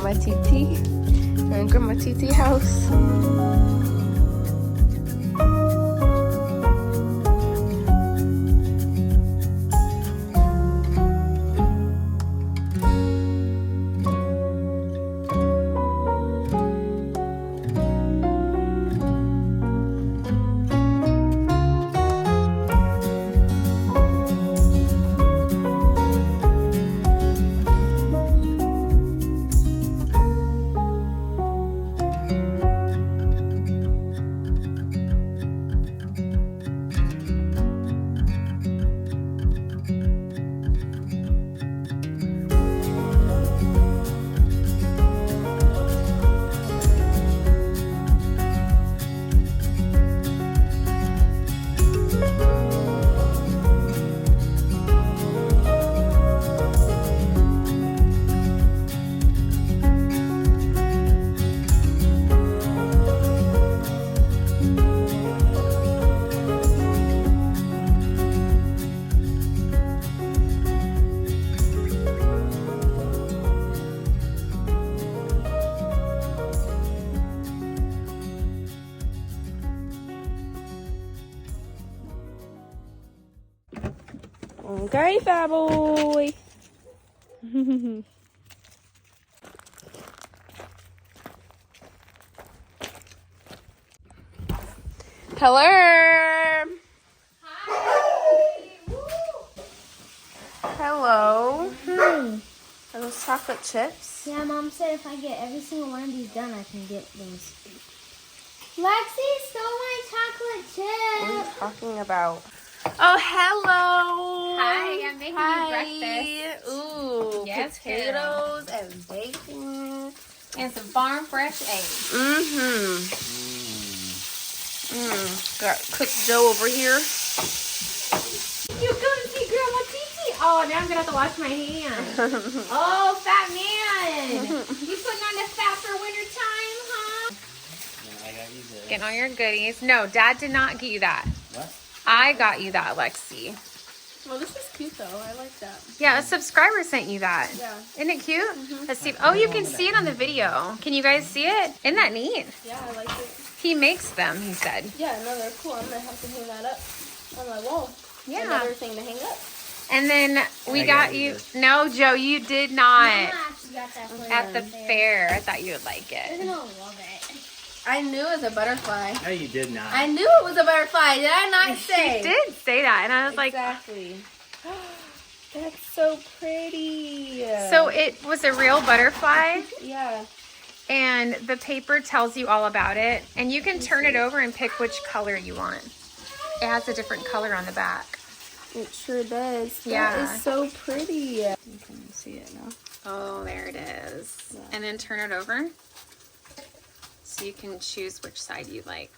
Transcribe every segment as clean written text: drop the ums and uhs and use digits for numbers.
Grandma TT and Grandma TT house. Okay, fat boy. Hello. Hi. Hello. Are those chocolate chips? Yeah, Mom said if I get every single one of these done, I can get those. Lexi stole my chocolate chip. What are you talking about? Oh, hello. Hi, I'm making you breakfast. Ooh, Yes, potatoes and bacon. And some farm fresh eggs. Got cooked dough over here. You come see Grandma Titi. Oh, now I'm going to have to wash my hands. Oh, fat man. You putting on the fat for winter time, huh? I got you this. Getting all your goodies. No, Dad did not get you that. What? I got you that, Lexi. Well, this is cute though. I like that. Yeah, a subscriber sent you that. Yeah. Isn't it cute? Let's see. Oh, you can see it on the video. Can you guys see it? Isn't that neat? Yeah, I like it. He makes them, he said. Yeah, no, they're cool. I'm gonna have to hang that up on my wall. Yeah. Another thing to hang up. And then we I got got you. this. No, Joe, you did not. Mama actually got that for At the you. fair. I thought you would like You're it. gonna love it. I knew it was a butterfly. No, you did not. I knew it was a butterfly. Did I not She say? did say that, and I was like, Exactly. That's so pretty. so it was a real butterfly, Yeah. and the paper tells you all about it, and you can turn it over and pick which color you want. It has a different color on the back. It sure does. Yeah. That is so pretty. You can see it now. Oh, there it is. Yeah. And then turn it over, so you can choose which side you like.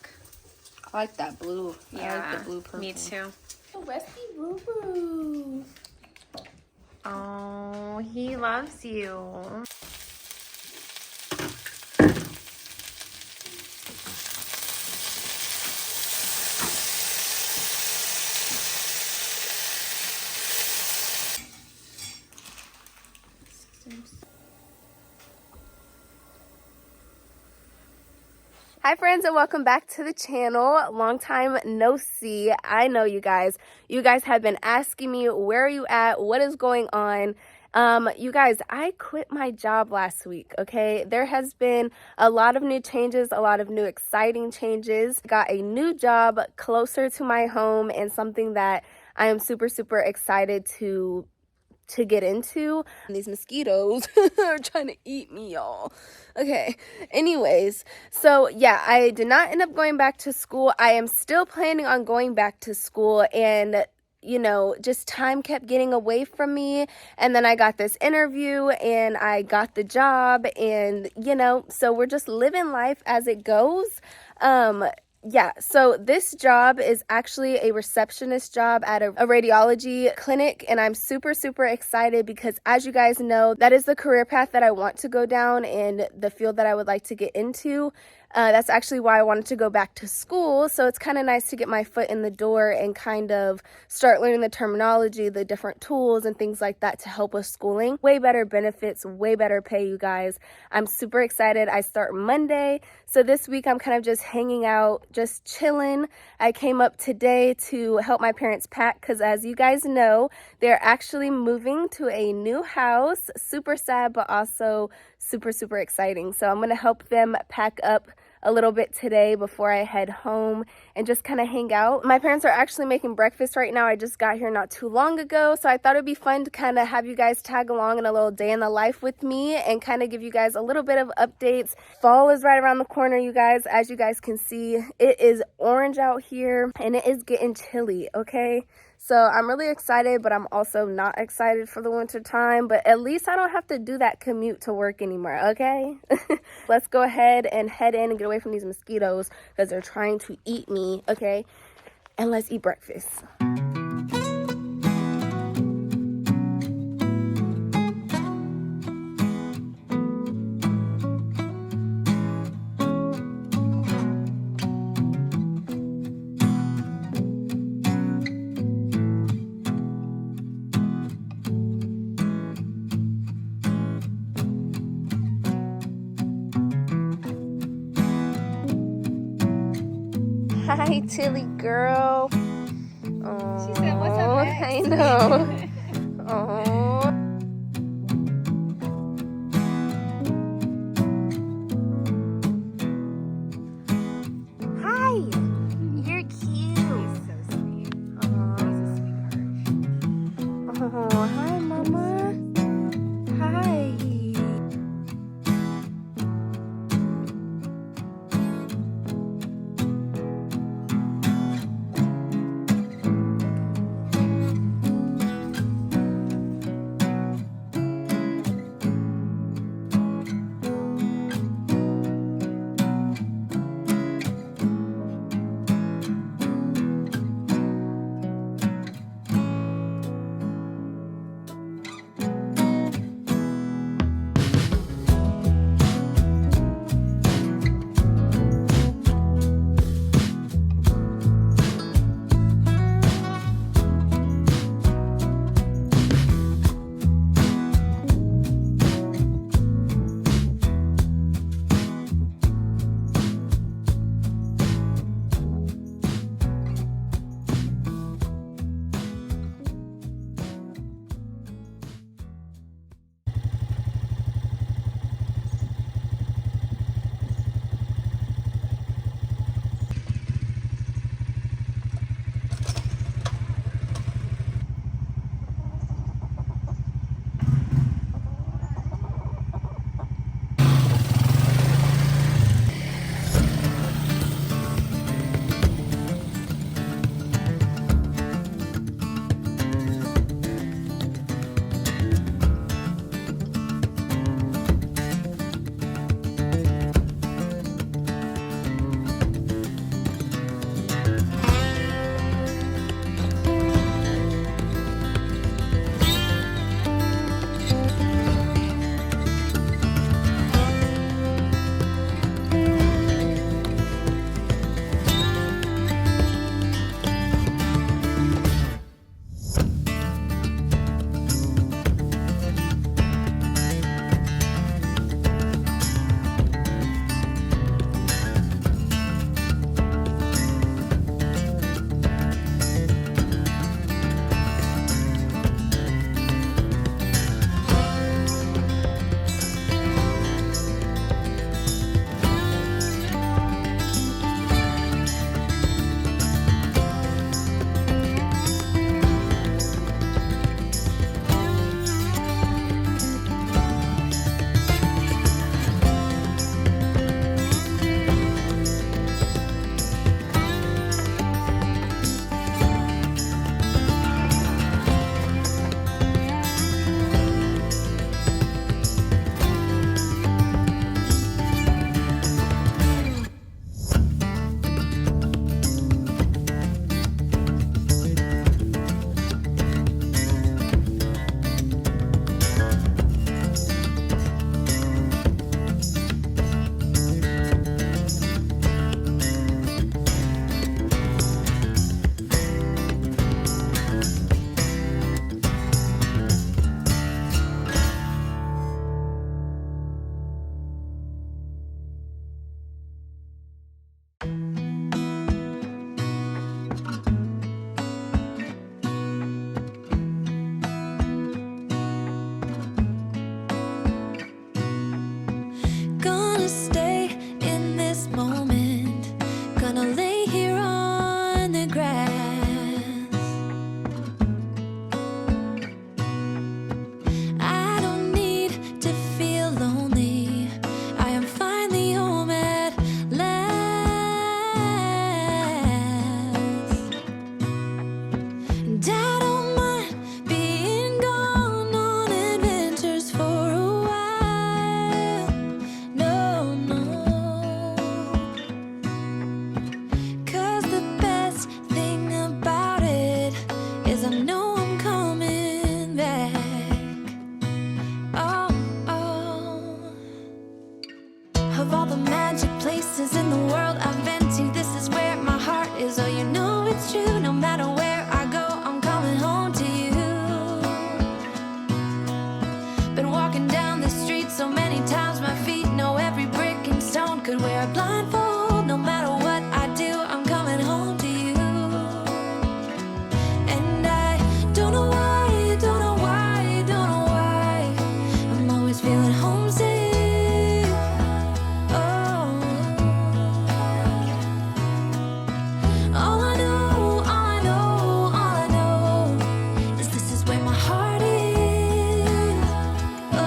I like that blue. Yeah, I like the blue purple. me too. Oh, Westy Boo Boo. Oh, he loves you. Hi friends, and welcome back to the channel. Long time no see. I know you guys have been asking me, where are you at, what is going on? You guys, I quit my job last week. Okay, there has been a lot of new changes, a lot of new exciting changes. Got a new job closer to my home, and something that I am super excited to get into. These mosquitoes are trying to eat me, y'all. Okay, anyways, so yeah, I did not end up going back to school. I am still planning on going back to school, and you know, just time kept getting away from me. And then I got this interview and I got the job, and you know, so we're just living life as it goes. Yeah, so this job is actually a receptionist job at a radiology clinic, and I'm super excited because, as you guys know, that is the career path that I want to go down and the field that I would like to get into. That's actually why I wanted to go back to school. So it's kind of nice to get my foot in the door and kind of start learning the terminology, the different tools and things like that to help with schooling. Way better benefits, way better pay, you guys. I'm super excited. I start Monday. So this week I'm kind of just hanging out, just chilling. I came up today to help my parents pack because, as you guys know, they're actually moving to a new house. Super sad, but also super, super exciting. So I'm going to help them pack up a little bit today before I head home and just kind of hang out. My parents are actually making breakfast right now. I just got here not too long ago, so I thought it'd be fun to kind of have you guys tag along in a little day in the life with me and kind of give you guys a little bit of updates. Fall is right around the corner, you guys. As you guys can see, it is orange out here and it is getting chilly, okay? So I'm really excited, but I'm also not excited for the winter time. But at least I don't have to do that commute to work anymore, okay? Let's go ahead and head in and get away from these mosquitoes because they're trying to eat me, okay? And let's eat breakfast. Hi, Tilly girl. Oh, She said, "What's up, Lex?" I know. Oh. Hi. You're cute. He's so sweet. He's a sweetheart. Oh, hi, Mama. Hi. Gonna stay in this moment. Gonna lay here on the grass. I don't need to feel lonely. I am finally home at last. And I don't mind being gone on adventures for a while. No, no. 'Cause the best thing about it is I know I'm coming back. Oh, oh. Of all the magic places in the world I've been to, this is where my heart is. Oh, you know it's true. No matter where I go, I'm coming home to you. Been walking down the street so many times, my feet know every brick and stone. Could wear a blindfold. No matter what I do, I'm coming home to you. And I don't know why, don't know why, don't know why I'm always feeling homesick. Oh, all I know, all I know, all I know is this is where my heart is. Oh,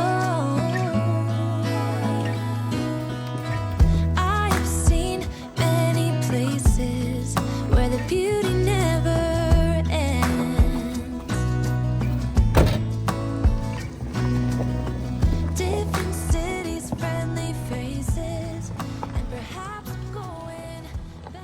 I have seen many places where the beauty never ends. Different cities, friendly faces, and perhaps I'm going back.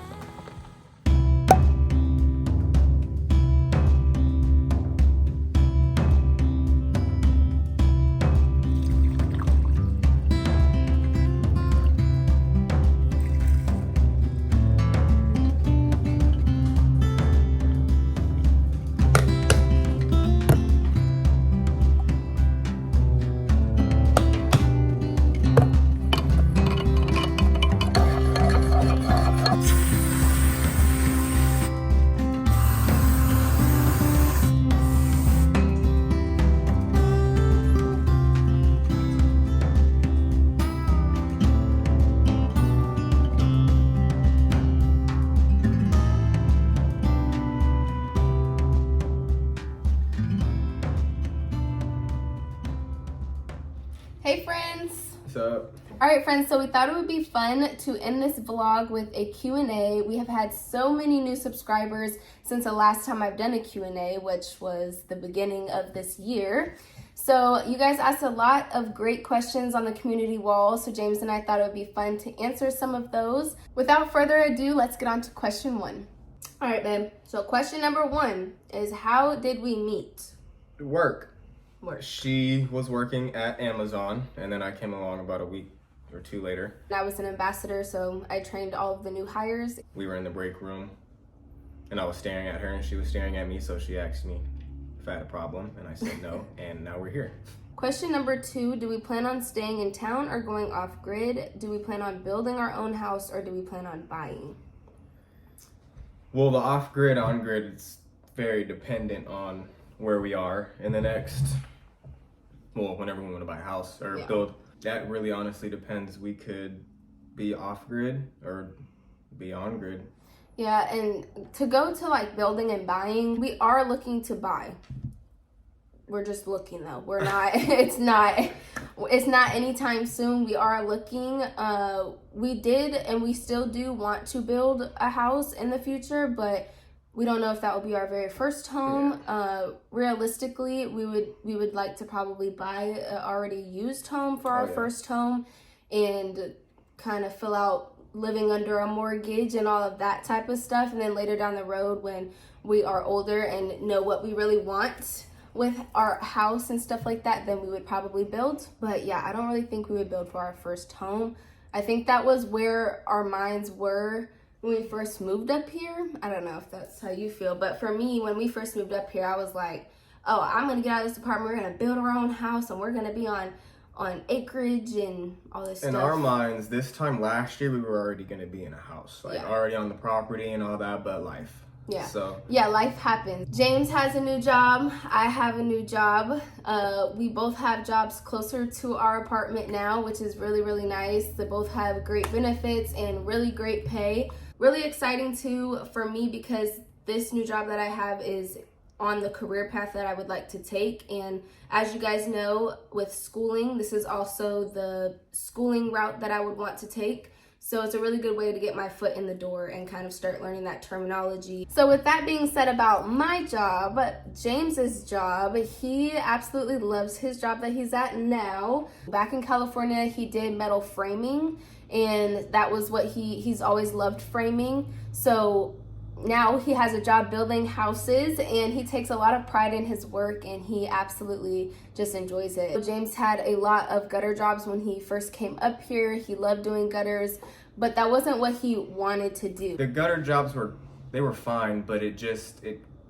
Hey friends. What's up? All right, friends, so we thought it would be fun to end this vlog with a Q&A. We have had so many new subscribers since the last time I've done a Q&A, which was the beginning of this year. So you guys asked a lot of great questions on the community wall, so James and I thought it would be fun to answer some of those. Without further ado, let's get on to question 1. All right, babe. So question number 1 is, how did we meet? Work. Work. She was working at Amazon, and then I came along about a week or 2 later. I was an ambassador, so I trained all of the new hires. We were in the break room, and I was staring at her, and she was staring at me, so she asked me if I had a problem, and I said no, and now we're here. Question number 2, do we plan on staying in town or going off grid? Do we plan on building our own house or do we plan on buying? Well, the off-grid, on-grid, it's very dependent on where we are in the next, well, whenever we want to buy a house or build. That really honestly depends. We could be off-grid or be on-grid. Yeah, and to go to like building and buying, we are looking to buy. We're just looking though. We're not, it's not anytime soon. We are looking. We did and we still do want to build a house in the future, but we don't know if that will be our very first home. Realistically, we would like to probably buy an already used home for our first home and kind of fill out living under a mortgage and all of that type of stuff. And then later down the road, when we are older and know what we really want with our house and stuff like that, then we would probably build. But yeah, I don't really think we would build for our first home. I think that was where our minds were when we first moved up here. I don't know if that's how you feel, but for me, when we first moved up here, I was like, oh, I'm gonna get out of this apartment, we're gonna build our own house, and we're gonna be on acreage and all this stuff. In our minds, this time last year, we were already gonna be in a house, like already on the property and all that, but life Yeah. So yeah, life happens. James has a new job. I have a new job. We both have jobs closer to our apartment now, which is really, really nice. They both have great benefits and really great pay. Really exciting too for me because this new job that I have is on the career path that I would like to take. And as you guys know, with schooling, this is also the schooling route that I would want to take. So it's a really good way to get my foot in the door and kind of start learning that terminology. So with that being said about my job, James's job, he absolutely loves his job that he's at now. Back in California, he did metal framing, and that was what he's always loved, framing. So now he has a job building houses, and he takes a lot of pride in his work, and he absolutely just enjoys it. James had a lot of gutter jobs when he first came up here. He loved doing gutters, but that wasn't what he wanted to do. the gutter jobs were fine, but it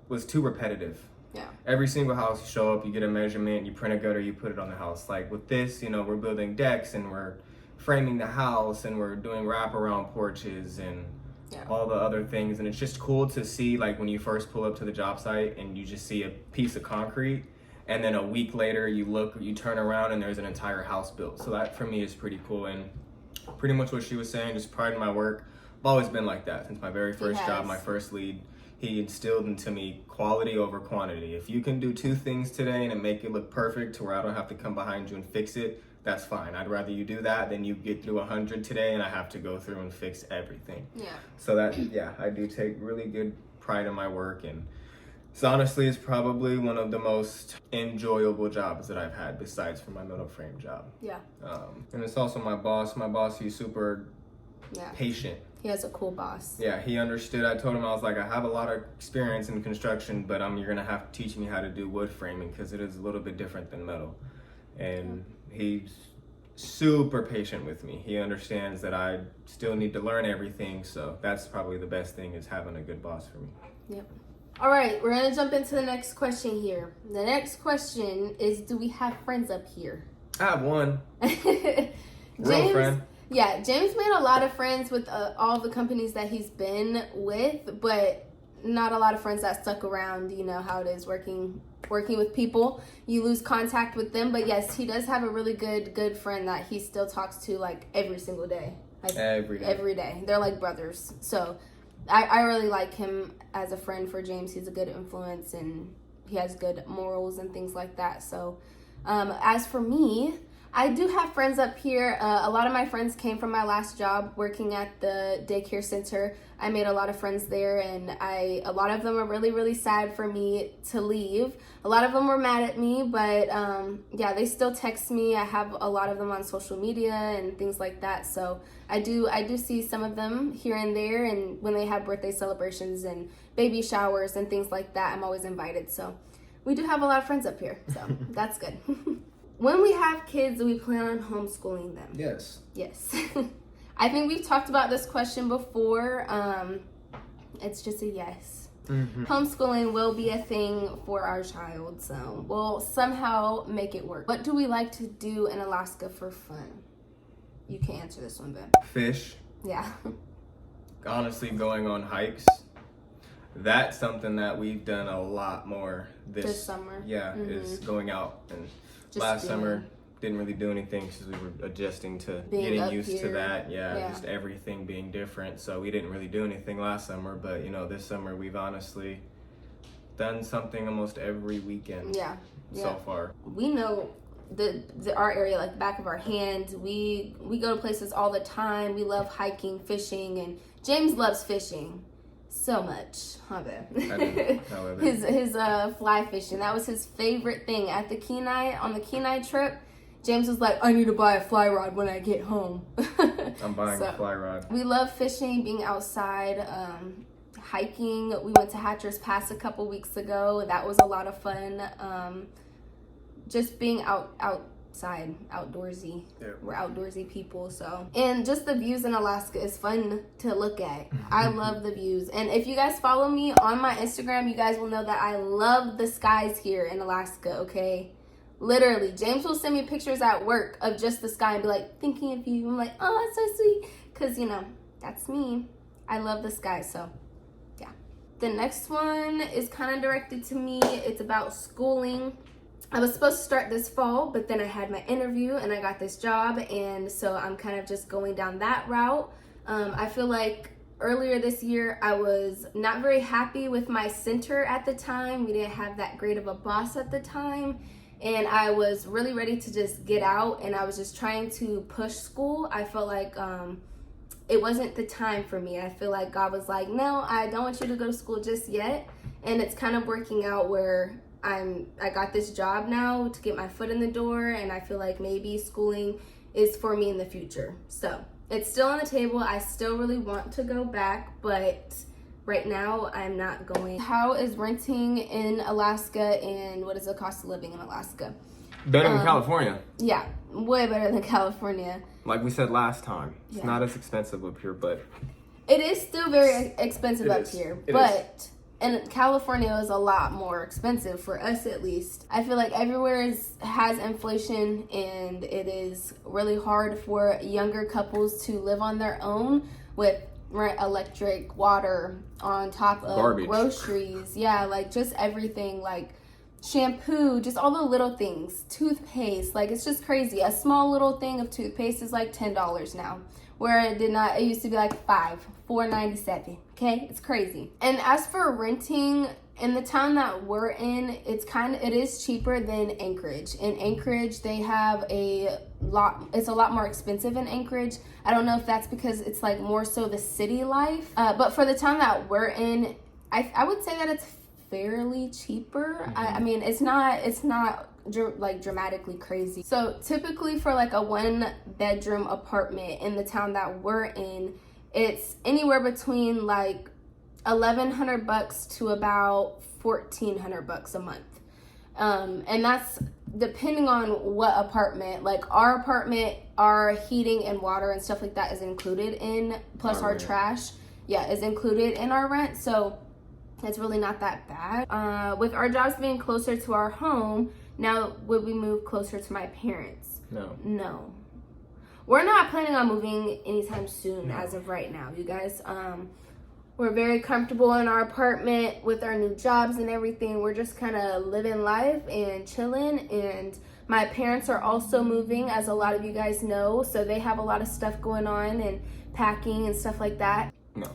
was too repetitive. Yeah. Every single house, you show up, you get a measurement, you print a gutter, you put it on the house. Like with this, we're building decks and we're framing the house and we're doing wraparound porches and all the other things. And it's just cool to see, like when you first pull up to the job site and you just see a piece of concrete, and then a week later you turn around and there's an entire house built. So that for me is pretty cool. And pretty much what she was saying, just pride in my work. I've always been like that since my very first job, my first lead. He instilled into me quality over quantity. If you can do 2 things today and make it look perfect to where I don't have to come behind you and fix it, that's fine. I'd rather you do that than you get through 100 today and I have to go through and fix everything. Yeah. So I do take really good pride in my work, and it's honestly is probably one of the most enjoyable jobs that I've had besides for my metal frame job. Yeah. And it's also my boss. My boss, he's super patient. He has a cool boss. Yeah, he understood. I told him, I was like, I have a lot of experience in construction, but you're going to have to teach me how to do wood framing because it is a little bit different than metal. And he's super patient with me. He understands that I still need to learn everything. So that's probably the best thing, is having a good boss for me. Yep. All right, we're going to jump into the next question here. The next question is, do we have friends up here? I have one. James, real friend. Yeah, James made a lot of friends with all the companies that he's been with, but not a lot of friends that stuck around. You know how it is working with people. You lose contact with them, but yes, he does have a really good friend that he still talks to like every single day. Like, every day. They're like brothers. So I really like him as a friend for James. He's a good influence and he has good morals and things like that. So as for me, I do have friends up here. A lot of my friends came from my last job working at the daycare center. I made a lot of friends there, and a lot of them are really, really sad for me to leave. A lot of them were mad at me, but yeah, they still text me. I have a lot of them on social media and things like that. So I do see some of them here and there, and when they have birthday celebrations and baby showers and things like that, I'm always invited. So we do have a lot of friends up here, so that's good. When we have kids, do we plan on homeschooling them? Yes. Yes. I think we've talked about this question before. It's just a yes. Mm-hmm. Homeschooling will be a thing for our child, so we'll somehow make it work. What do we like to do in Alaska for fun? You can answer this one, Ben. Fish. Yeah. Honestly, going on hikes. That's something that we've done a lot more this summer. Yeah, is going out. And last summer didn't really do anything because we were adjusting to getting used to that. Yeah, just everything being different. So we didn't really do anything last summer, but this summer we've honestly done something almost every weekend. So far. We know our area like the back of our hand. We go to places all the time. We love hiking, fishing, and James loves fishing so much, huh, babe? I do. However, his fly fishing, that was his favorite thing. At the Kenai, on the Kenai trip, James was like, I need to buy a fly rod when I get home. I'm buying a fly rod. We love fishing, being outside, hiking. We went to Hatcher's Pass a couple weeks ago. That was a lot of fun. Just being outside, outdoorsy. Yeah. We're outdoorsy people, so. And just the views in Alaska is fun to look at. I love the views. And if you guys follow me on my Instagram, you guys will know that I love the skies here in Alaska, okay? Literally, James will send me pictures at work of just the sky and be like, thinking of you. I'm like, oh, that's so sweet. Because, that's me. I love the sky, so, yeah. The next one is kind of directed to me. It's about schooling. I was supposed to start this fall, but then I had my interview and I got this job, and so I'm kind of just going down that route. I feel like earlier this year I was not very happy with my center at the time. We didn't have that great of a boss at the time, and I was really ready to just get out, and I was just trying to push school. I felt like it wasn't the time for me. I feel like God was like, no, I don't want you to go to school just yet. And it's kind of working out where I got this job now to get my foot in the door, and I feel like maybe schooling is for me in the future. So it's still on the table. I still really want to go back, but right now I'm not going. How is renting in Alaska, and what is the cost of living in Alaska? Better than California. Yeah, way better than California. Like we said last time, it's Yeah. not as expensive up here, but It is still very expensive It up is. here, It but and California is a lot more expensive for us, at least. I feel like everywhere has inflation, and it is really hard for younger couples to live on their own with rent, electric, water, on top of Garbage. groceries. Yeah, like just everything, like shampoo, just all the little things, toothpaste. Like, it's just crazy. A small little thing of toothpaste is like $10 now, where it used to be like $4.97. Okay, it's crazy. And as for renting in the town that we're in, it is cheaper than Anchorage. In Anchorage, they have it's a lot more expensive in Anchorage. I don't know if that's because it's like more so the city life, but for the town that we're in, I would say that it's fairly cheaper. I mean, it's not like dramatically crazy. So typically for like a 1-bedroom apartment in the town that we're in, it's anywhere between like $1,100 to about $1,400 a month. And that's depending on what apartment. Like our apartment, our heating and water and stuff like that is included in, plus our trash, is included in our rent. So it's really not that bad. With our jobs being closer to our home, now would we move closer to my parents? No. We're not planning on moving anytime soon as of right now, you guys. We're very comfortable in our apartment with our new jobs and everything. We're just kind of living life and chilling. And my parents are also moving, as a lot of you guys know. So they have a lot of stuff going on and packing and stuff like that. No.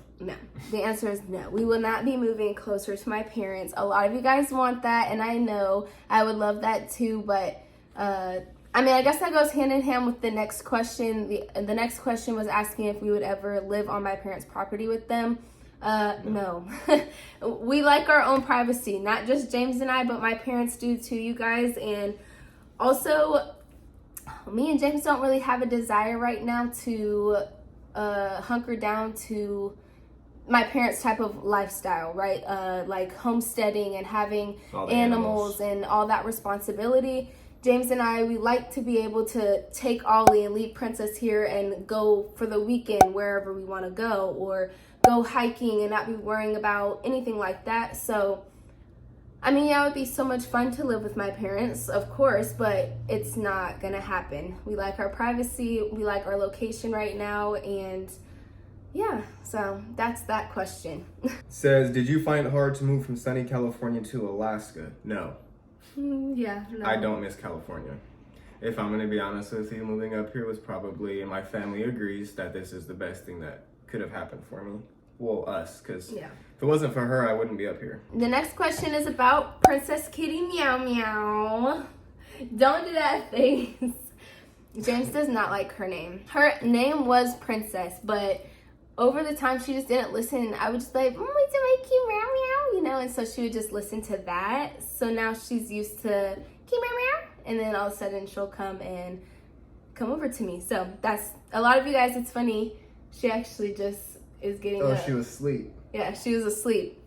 The answer is no. We will not be moving closer to my parents. A lot of you guys want that, and I know I would love that too, but I mean, I guess that goes hand in hand with the next question. The next question was asking if we would ever live on my parents' property with them. No. We like our own privacy, not just James and I, but my parents do too, you guys. And also, me and James don't really have a desire right now to hunker down to my parents' type of lifestyle, right? Like homesteading and having animals and all that responsibility. James and I, we like to be able to take Ollie and leave Princess here and go for the weekend wherever we want to go, or go hiking and not be worrying about anything like that. So, I mean, yeah, it would be so much fun to live with my parents, of course, but it's not gonna happen. We like our privacy, we like our location right now, and yeah, so that's that question. says, did you find it hard to move from sunny California to Alaska? No. Yeah, no. I don't miss California. If I'm gonna be honest with you, moving up here was probably, and my family agrees, that this is the best thing that could have happened for me. Well, us, because if it wasn't for her, I wouldn't be up here. The next question is about Princess Kitty Meow Meow. Don't do that face. James does not like her name. Her name was Princess, but over the time she just didn't listen. I would just be like, wait to make you meow meow, you know, and so she would just listen to that. So now she's used to meow meow, and then all of a sudden she'll come over to me. So that's, a lot of you guys, it's funny, she actually just is getting she was asleep. Yeah, she was asleep.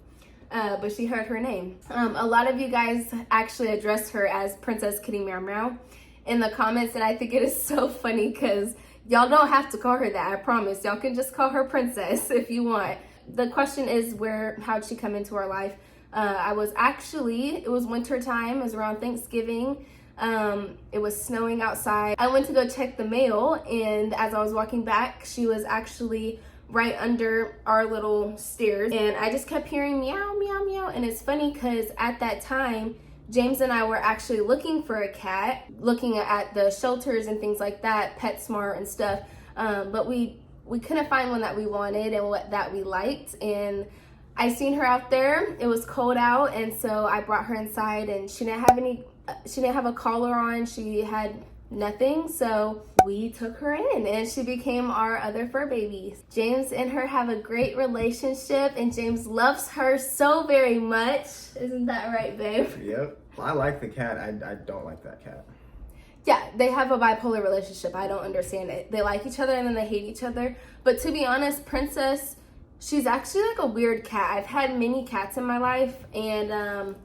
But she heard her name. A lot of you guys actually addressed her as Princess Kitty Meow Meow in the comments, and I think it is so funny because y'all don't have to call her that, I promise. Y'all can just call her Princess if you want. The question is, how'd she come into our life? It was winter time, it was around Thanksgiving. It was snowing outside. I went to go check the mail, and as I was walking back, she was actually right under our little stairs, and I just kept hearing meow, meow, meow. And it's funny because at that time, James and I were actually looking for a cat, looking at the shelters and things like that, PetSmart and stuff, but we couldn't find one that we wanted and that we liked. And I seen her out there. It was cold out, and so I brought her inside, and she didn't have a collar on. She had nothing, so we took her in, and she became our other fur baby. James and her have a great relationship, and James loves her so very much. Isn't that right, babe? Yep. I like the cat. I don't like that cat. Yeah, they have a bipolar relationship. I don't understand it. They like each other and then they hate each other. But to be honest, Princess, she's actually like a weird cat. I've had many cats in my life, and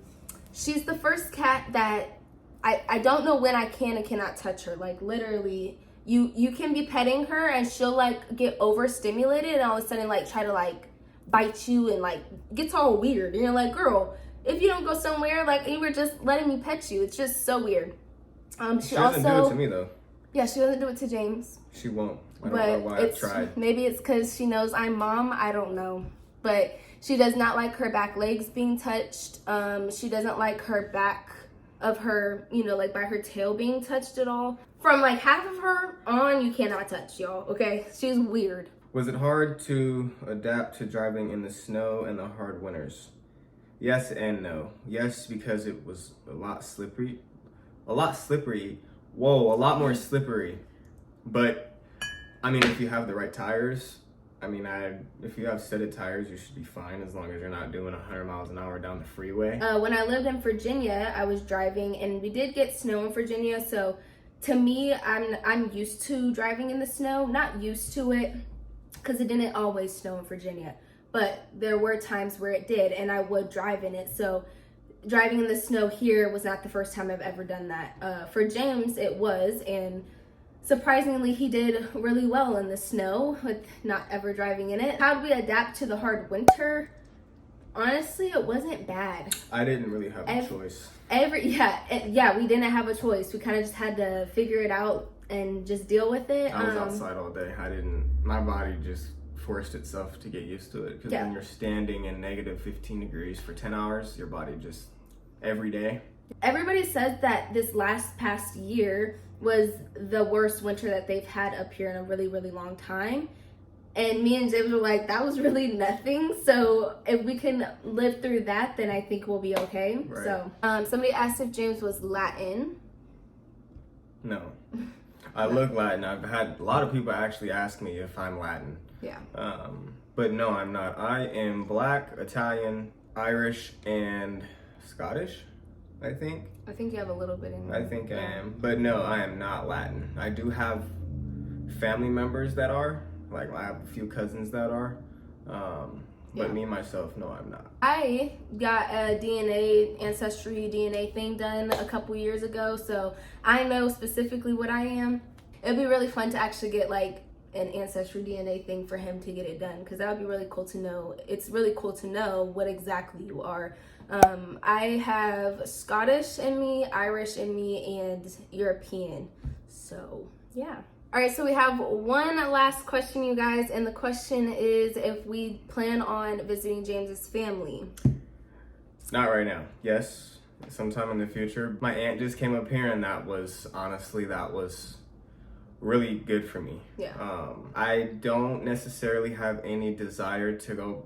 she's the first cat that I don't know when I can and cannot touch her. Like literally, you can be petting her and she'll like get overstimulated and all of a sudden like try to like bite you and like gets all weird. And you're like, girl, if you don't go somewhere, like you were just letting me pet you. It's just so weird. She doesn't do it to me though. Yeah, she doesn't do it to James. She won't. I don't know why. I've tried. Maybe it's because she knows I'm mom. I don't know. But she does not like her back legs being touched. She doesn't like her back of her, you know, like by her tail being touched at all. From like half of her on, you cannot touch, y'all, okay? She's weird. Was it hard to adapt to driving in the snow and the hard winters? Yes and no. Yes, because it was a lot slippery. Whoa, a lot more slippery. But I mean, if you have the right tires, I mean, if you have studded tires, you should be fine as long as you're not doing 100 miles an hour down the freeway. When I lived in Virginia, I was driving, and we did get snow in Virginia. So to me, I'm used to driving in the snow. Not used to it, because it didn't always snow in Virginia. But there were times where it did, and I would drive in it. So driving in the snow here was not the first time I've ever done that. For James, it was, and surprisingly, he did really well in the snow with not ever driving in it. How did we adapt to the hard winter? Honestly, it wasn't bad. I didn't really have a choice. Yeah, we didn't have a choice. We kind of just had to figure it out and just deal with it. I was outside all day. My body just forced itself to get used to it. Because when you're standing in negative 15 degrees for 10 hours, your body just, every day. Everybody says that this past year was the worst winter that they've had up here in a really, really long time. And me and James were like, that was really nothing. So if we can live through that, then I think we'll be okay. Right. So somebody asked if James was Latin. No. I look Latin. I've had a lot of people actually ask me if I'm Latin. Yeah. But no, I'm not. I am Black, Italian, Irish, and Scottish, I think. I think you have a little bit in there. I think I am. But no, I am not Latin. I do have family members that are. Like, I have a few cousins that are. But me, myself, no, I'm not. I got a ancestry DNA thing done a couple years ago. So I know specifically what I am. It'd be really fun to actually get, like, an ancestry DNA thing for him to get it done. Because that would be really cool to know. It's really cool to know what exactly you are. I have Scottish in me, Irish in me, and European. So, yeah. All right, so we have one last question, you guys, and the question is if we plan on visiting James's family. Not right now. Yes, sometime in the future. My aunt just came up here, and that was really good for me. Yeah. I don't necessarily have any desire to go.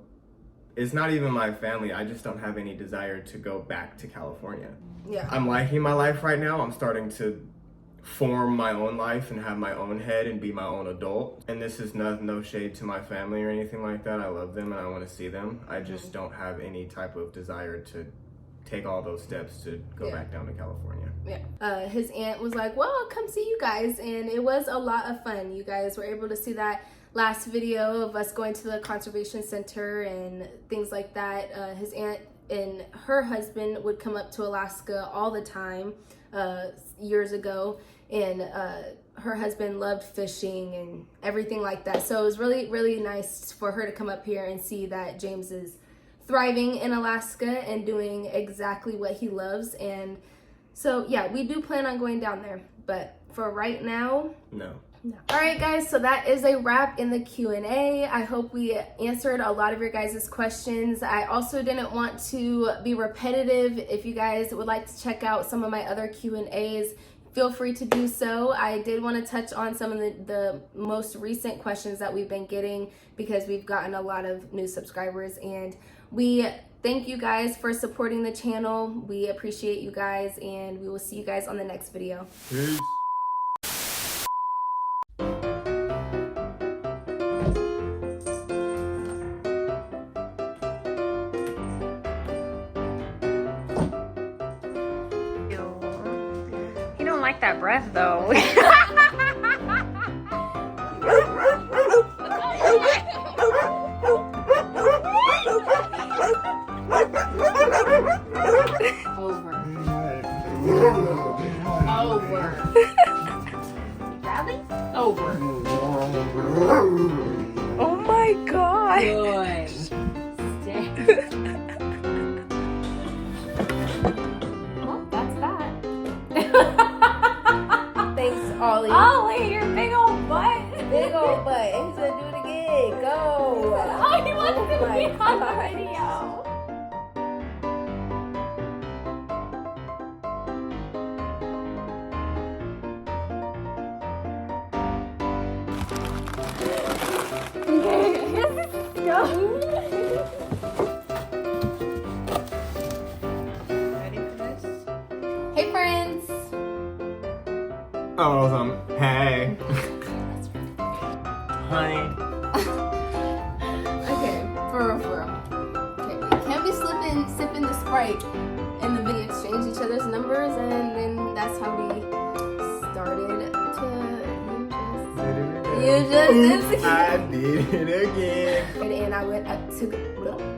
It's not even my family. I just don't have any desire to go back to California. Yeah. I'm liking my life right now. I'm starting to form my own life and have my own head and be my own adult. And this is no shade to my family or anything like that. I love them and I want to see them. I just don't have any type of desire to take all those steps to go back down to California. Yeah. His aunt was like, well, I'll come see you guys. And it was a lot of fun. You guys were able to see that last video of us going to the conservation center and things like that. His aunt and her husband would come up to Alaska all the time years ago. And her husband loved fishing and everything like that. So it was really, really nice for her to come up here and see that James is thriving in Alaska and doing exactly what he loves. And so, yeah, we do plan on going down there. But for right now, All right, guys, so that is a wrap in the Q&A. I hope we answered a lot of your guys' questions. I also didn't want to be repetitive. If you guys would like to check out some of my other Q&As, feel free to do so. I did want to touch on some of the most recent questions that we've been getting because we've gotten a lot of new subscribers, and we thank you guys for supporting the channel. We appreciate you guys, and we will see you guys on the next video. Peace. You don't like that breath though. Over. Bradley? Over. Oh my god. Good. Stay. Well, that's that. Thanks, Ollie. Ollie, your big old butt. Big old butt. And he's gonna do it again. Go. Oh, he wants to my be on the God. video. Ready for this? Hey, friends. Awesome. Hey. Honey. Okay, for real. Okay, we can't be sipping the Sprite and then we exchange each other's numbers, and then that's how we started to. You just I did it again. and I went up to.